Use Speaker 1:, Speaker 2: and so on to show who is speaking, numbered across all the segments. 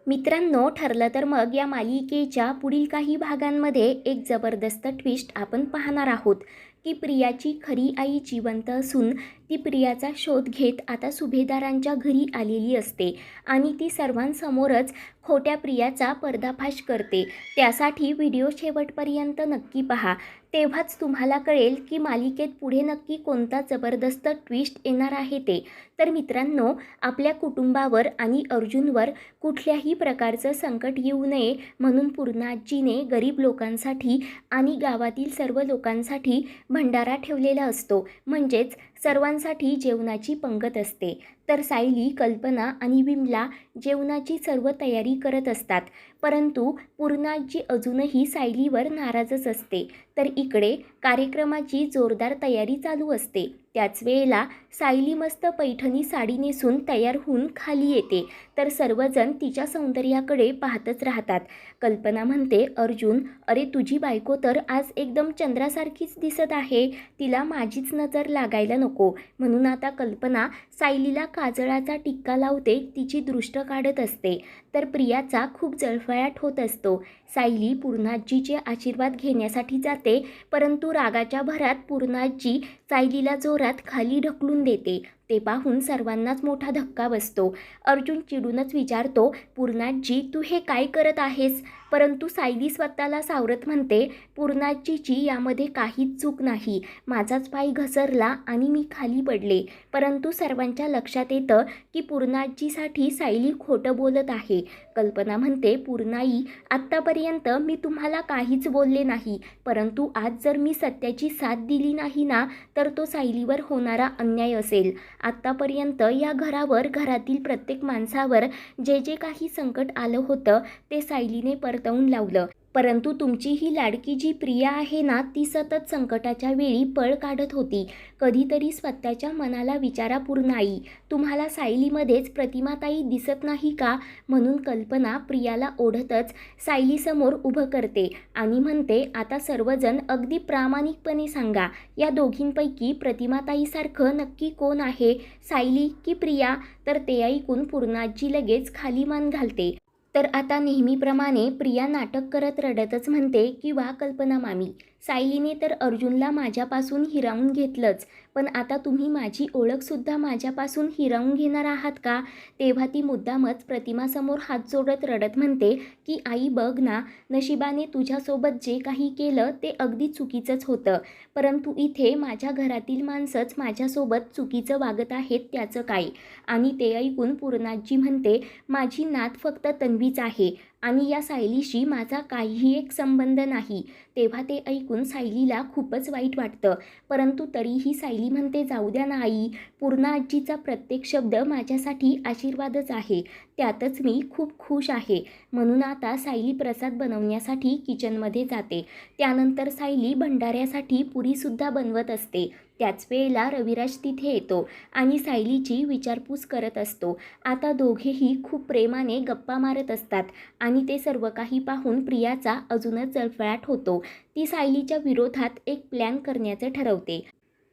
Speaker 1: मित्रांनो, ठरलं तर मग या मालिकेच्या पुढील काही भागांमध्ये एक जबरदस्त ट्विस्ट आपण पाहणार आहोत की प्रियाची खरी आई जिवंत असून ती प्रियाचा शोध घेत आता सुभेदारांच्या घरी आलेली असते आणि ती सर्वांसमोरच खोट्या प्रियाचा पर्दाफाश करते। त्यासाठी व्हिडिओ शेवटपर्यंत नक्की पहा, तेव्हाच तुम्हाला कळेल की मालिकेत पुढे नक्की कोणता जबरदस्त ट्विस्ट येणार आहे ते। तर मित्रांनो, आपल्या कुटुंबावर आणि अर्जुनवर कुठल्याही प्रकारचं संकट येऊ नये म्हणून पूर्णाजीने गरीब लोकांसाठी आणि गावातील सर्व लोकांसाठी भंडारा ठेवलेला असतो, म्हणजेच सर्वांसाठी जेवणाची पंगत असते। तर सायली, कल्पना आणि विमला जेवणाची सर्व तयारी करत असतात, परंतु पूर्णाजी अजूनही सायलीवर नाराजच असते। तर इकडे कार्यक्रमाची जोरदार तयारी चालू असते। त्याच वेळेला सायली मस्त पैठणी साडी नेसून तयार होऊन खाली येते, तर सर्वजण तिच्या सौंदर्याकडे पाहतच राहतात। कल्पना म्हणते, अर्जुन, अरे तुझी बायको तर आज एकदम चंद्रासारखीच दिसत आहे, तिला माझीच नजर लागायला नको। म्हणून आता कल्पना सायलीला काजळाचा टिक्का लावते, तिची दृष्ट काढत असते। तर प्रियाचा खूप जळफळाट होत असतो। सायली पूर्णाजीचे आशीर्वाद घेण्यासाठी जाते, परंतु रागाच्या भरात पूर्णाजी सायलीला जोरात खाली ढकलून देते। ते पाहून सर्वांनाच मोठा धक्का बसतो। अर्जुन चिडूनच विचारतो, पूर्णाजी, तू हे काय करत आहेस? परंतु सायली स्वतःला सावरत म्हणते, पूर्णाजीची यामध्ये काहीच चूक नाही, माझाच पाय घसरला आणि मी खाली पडले। परंतु सर्वांच्या लक्षात येतं की पूर्णाजीसाठी सायली खोटं बोलत आहे। कल्पना म्हणते, पूर्णाई, आत्तापर्यंत मी तुम्हाला काहीच बोलले नाही, परंतु आज जर मी सत्याची साथ दिली नाही ना, तर तो सायलीवर होणारा अन्याय असेल। आत्तापर्यंत या घरावर, घरातील प्रत्येक माणसावर जे जे काही संकट आलं होतं ते सायलीने परतवून लावलं, परंतु तुमची ही लाडकी जी प्रिया आहे ना, ती सतत संकटाच्या वेळी पळ काढत होती। कधीतरी स्वतःच्या मनाला विचारा पूर्णाई, तुम्हाला सायलीमध्येच प्रतिमाताई दिसत नाही का? म्हणून कल्पना प्रियाला ओढतच सायलीसमोर उभं करते आणि म्हणते, आता सर्वजण अगदी प्रामाणिकपणे सांगा, या दोघींपैकी प्रतिमाताईसारखं नक्की कोण आहे, सायली की प्रिया? तर ते ऐकून पूर्णाजी लगेच खाली मान घालते। तर आता नेहमीप्रमाणे प्रिया नाटक करत रडतच म्हणते की वा कल्पना मामी, सायलीने तर अर्जुनला माझ्यापासून हिरावून घेतलंच, पण आता तुम्ही माझी ओळखसुद्धा माझ्यापासून हिरावून घेणार आहात का? तेव्हा ती मुद्दामच प्रतिमासमोर हात जोडत रडत म्हणते की आई बघ ना, नशिबाने तुझ्यासोबत जे काही केलं ते अगदी चुकीचंच होतं, परंतु इथे माझ्या घरातील माणसंच माझ्यासोबत चुकीचं वागत आहेत, त्याचं काय? आणि ते ऐकून पूर्णाजी म्हणते, माझी नात फक्त तन्वीच आहे आणि या सायलीशी माझा काहीही एक संबंध नाही। तेव्हा ते ऐकून सायलीला खूपच वाईट वाटतं, परंतु तरीही सायली म्हणते, जाऊ द्या ना आई, पूर्णाजीचा प्रत्येक शब्द माझ्यासाठी आशीर्वादच आहे, त्यातच मी खूप खुश आहे। म्हणून आता सायली प्रसाद बनवण्यासाठी किचनमध्ये जाते। त्यानंतर सायली भंडाऱ्यासाठी पुरीसुद्धा बनवत असते। त्याच वेळेला रविराज तिथे येतो आणि सायलीची विचारपूस करत असतो। आता दोघेही खूप प्रेमाने गप्पा मारत असतात आणि ते सर्व काही पाहून प्रियाचा अजूनच जळफळाट होतो। ती सायलीच्या विरोधात एक प्लॅन करण्याचे ठरवते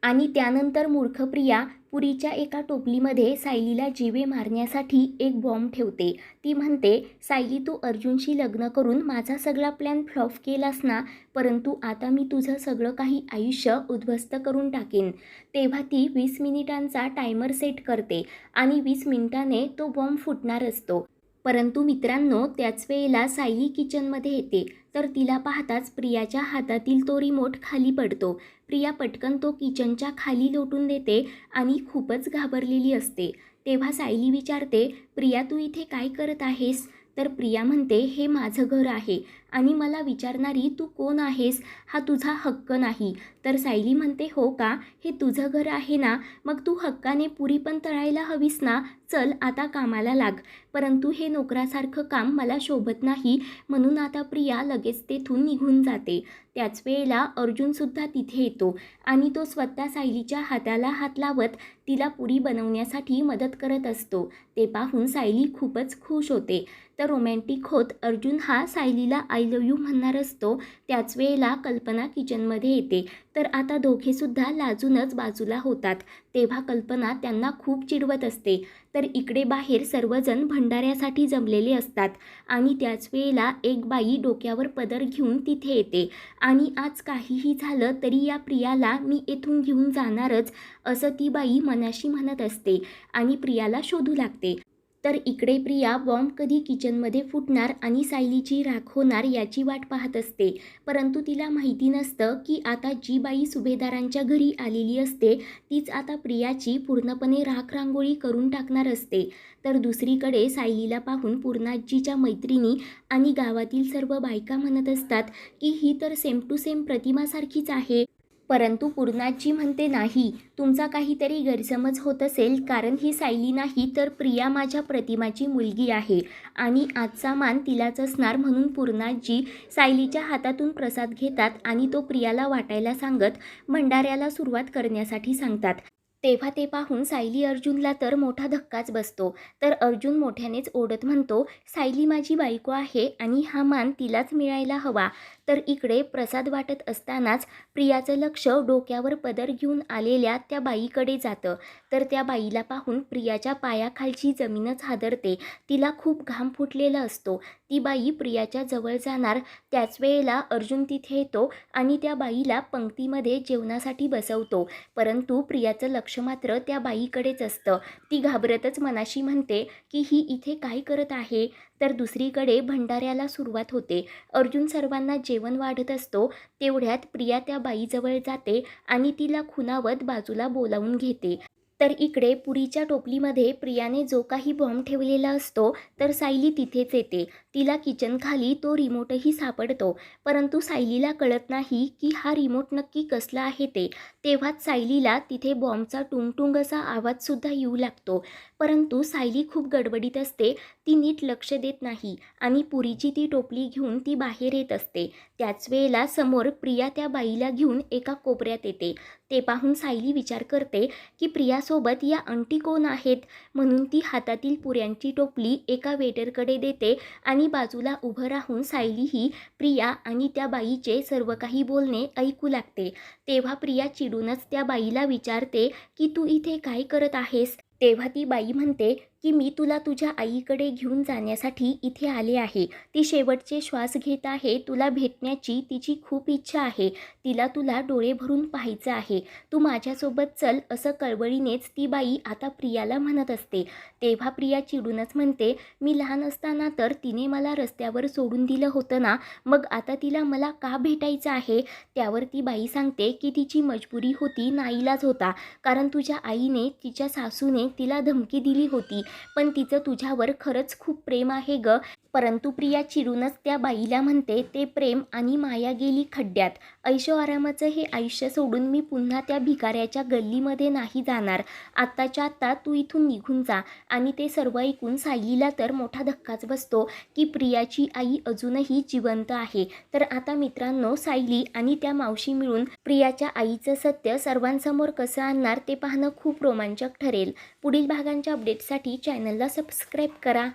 Speaker 1: आणि त्यानंतर मूर्ख प्रिया पुरीच्या एका टोपलीमध्ये सायलीला जीवे मारण्यासाठी एक बॉम्ब ठेवते। ती म्हणते, सायली, तू अर्जुनशी लग्न करून माझा सगळा प्लॅन फ्लॉप केलास ना, परंतु आता मी तुझं सगळं काही आयुष्य उद्ध्वस्त करून टाकेन। तेव्हा ती 20 मिनिटांचा टायमर सेट करते आणि 20 मिनिटाने तो बॉम्ब फुटणार असतो। परंतु मित्रांनो, त्याच वेळेला सायली किचनमध्ये येते, तर तिला पाहताच प्रियाच्या हातातील तो रिमोट खाली पडतो। प्रिया पटकन तो किचनच्या खाली लोटून देते आणि खूपच घाबरलेली असते। तेव्हा सायली विचारते, प्रिया, तू इथे काय करत आहेस? तर प्रिया म्हणते, हे माझं घर आहे आणि मला विचारणारी तू कोण आहेस, हा तुझा हक्क नाही। तर सायली म्हणते, हो का, हे तुझं घर आहे ना, मग तू हक्काने पुरी पण तळायला हवीस ना, चल आता कामाला लाग। परंतु हे नोकरासारखं काम मला शोभत नाही, म्हणून आता प्रिया लगेच तेथून निघून जाते। त्याच वेळेला अर्जुनसुद्धा तिथे येतो आणि तो स्वतः सायलीच्या हाताला हात लावत तिला पुरी बनवण्यासाठी मदत करत असतो। ते पाहून सायली खूपच खुश होते। तर रोमॅन्टिक होत अर्जुन हा सायलीला आय लव्ह यू म्हणणार असतो। त्याच वेळेला कल्पना किचनमध्ये येते, तर आता दोघेसुद्धा लाजूनच बाजूला होतात। तेव्हा कल्पना त्यांना खूप चिडवत असते। तर इकडे बाहेर सर्वजण भंडाऱ्यासाठी जमलेले असतात आणि त्याच वेळेला एक बाई डोक्यावर पदर घेऊन तिथे येते आणि आज काहीही झालं तरी या प्रियाला मी येथून घेऊन जाणारच असं ती बाई मनाशी म्हणत असते आणि प्रियाला शोधू लागते. तर इकडे प्रिया बॉम्ब कधी किचनमध्ये फुटणार आणि सायलीची राख होणार याची वाट पाहत असते. परंतु तिला माहिती नसतं की आता जी बाई सुभेदारांच्या घरी आलेली असते तीच आता प्रियाची पूर्णपणे राख रांगोळी करून टाकणार असते. तर दुसरीकडे सायलीला पाहून पूर्णाजीच्या मैत्रिणी आणि गावातील सर्व बायका म्हणत असतात की ही तर सेम टू सेम प्रतिमासारखीच आहे. परंतु पूर्णाजी म्हणते नाही, तुमचा काहीतरी गैरसमज होत असेल, कारण ही सायली नाही तर प्रिया माझ्या प्रतिमाची मुलगी आहे आणि आजचा मान तिलाच असणार. म्हणून पूर्णाजी सायलीच्या हातातून प्रसाद घेतात आणि तो प्रियाला वाटायला सांगत भंडाऱ्याला सुरुवात करण्यासाठी सांगतात. तेव्हा ते पाहून सायली अर्जुनला तर मोठा धक्काच बसतो. तर अर्जुन मोठ्यानेच ओढत म्हणतो, सायली माझी बायको आहे आणि हा मान तिलाच मिळायला हवा. तर इकडे प्रसाद वाटत असतानाच प्रियाचं लक्ष डोक्यावर पदर घेऊन आलेल्या त्या बाईकडे जातं. तर त्या बाईला पाहून प्रियाच्या पायाखालची जमीनच हादरते. तिला खूप घाम फुटलेला असतो. ती बाई प्रियाच्या जवळ जाणार त्याच वेळेला अर्जुन तिथे येतो आणि त्या बाईला पंक्तीमध्ये जेवणासाठी बसवतो. परंतु प्रियाचं लक्ष मात्र त्या बाईकडेच असतं. ती घाबरतच मनाशी म्हणते की ही इथे काय करत आहे. तर दुसरीकडे भंडाऱ्याला सुरुवात होते. अर्जुन सर्वांना जेवण वाढत असतो. तेवढ्यात प्रिया त्या बाईजवळ जाते आणि तिला खुणावत बाजूला बोलावून घेते. तर इकडे पुरीच्या टोपलीमध्ये प्रियाने जो काही बॉम्ब ठेवलेला असतो तर सायली तिथेच येते. तिला किचनखाली तो रिमोटही सापडतो. परंतु सायलीला कळत नाही की हा रिमोट नक्की कसला आहे ते. तेव्हाच सायलीला तिथे बॉम्बचा टुंगटुंग असा आवाजसुद्धा येऊ लागतो. परंतु सायली खूप गडबडीत असते. ती नीट लक्ष देत नाही आणि पुरीची ती टोपली घेऊन ती बाहेर येत असते. त्याच वेळेला समोर प्रिया त्या बाईला घेऊन एका कोपऱ्यात येते. ते पाहून सायली विचार करते की प्रियासोबत या आंटी कोण आहेत. म्हणून ती हातातील पुऱ्यांची टोपली एका वेटरकडे देते आणि बाजूला उभं राहून सायली ही प्रिया आणि त्या बाईचे सर्व काही बोलणे ऐकू लागते. तेव्हा प्रिया चिडूनच त्या बाईला विचारते की तू इथे काय करत आहेस. तेव्हा ती बाई म्हणते की मी तुला तुझ्या आईकडे घेऊन जाण्यासाठी इथे आले आहे. ती शेवटचे श्वास घेत आहे. तुला भेटण्याची तिची खूप इच्छा आहे. तिला तुला डोळे भरून पाहायचं आहे. तू माझ्यासोबत चल असं कळवळीनेच ती बाई आता प्रियाला म्हणत असते. तेव्हा प्रिया चिडूनच म्हणते, मी लहान असताना तर तिने मला रस्त्यावर सोडून दिलं होतं ना, मग आता तिला मला का भेटायचं आहे. त्यावर ती बाई सांगते की तिची मजबुरी होती, नाईलाज होता, कारण तुझ्या आईने तिच्या सासूने तिला धमकी दिली होती. पण तिचं तुझ्यावर खरंच खूप प्रेम आहे ग. परंतु प्रिया चिडूनच त्या बाईला म्हणते, ते प्रेम आणि माया गेली खड्ड्यात. ऐशो आरामाचं हे आयुष्य सोडून मी पुन्हा त्या भिकाऱ्याच्या गल्लीमध्ये नाही जाणार. आत्ताच्या आत्ता तू इथून निघून जा. आणि ते सर्व ऐकून सायलीला तर मोठा धक्काच बसतो की प्रियाची आई अजूनही जिवंत आहे. तर आता मित्रांनो, सायली आणि त्या मावशी मिळून प्रियाच्या आईचं सत्य सर्वांसमोर कसं आणणार ते पाहणं खूप रोमांचक ठरेल. पुढील भागांच्या अपडेटसाठी चॅनलला सबस्क्राईब करा.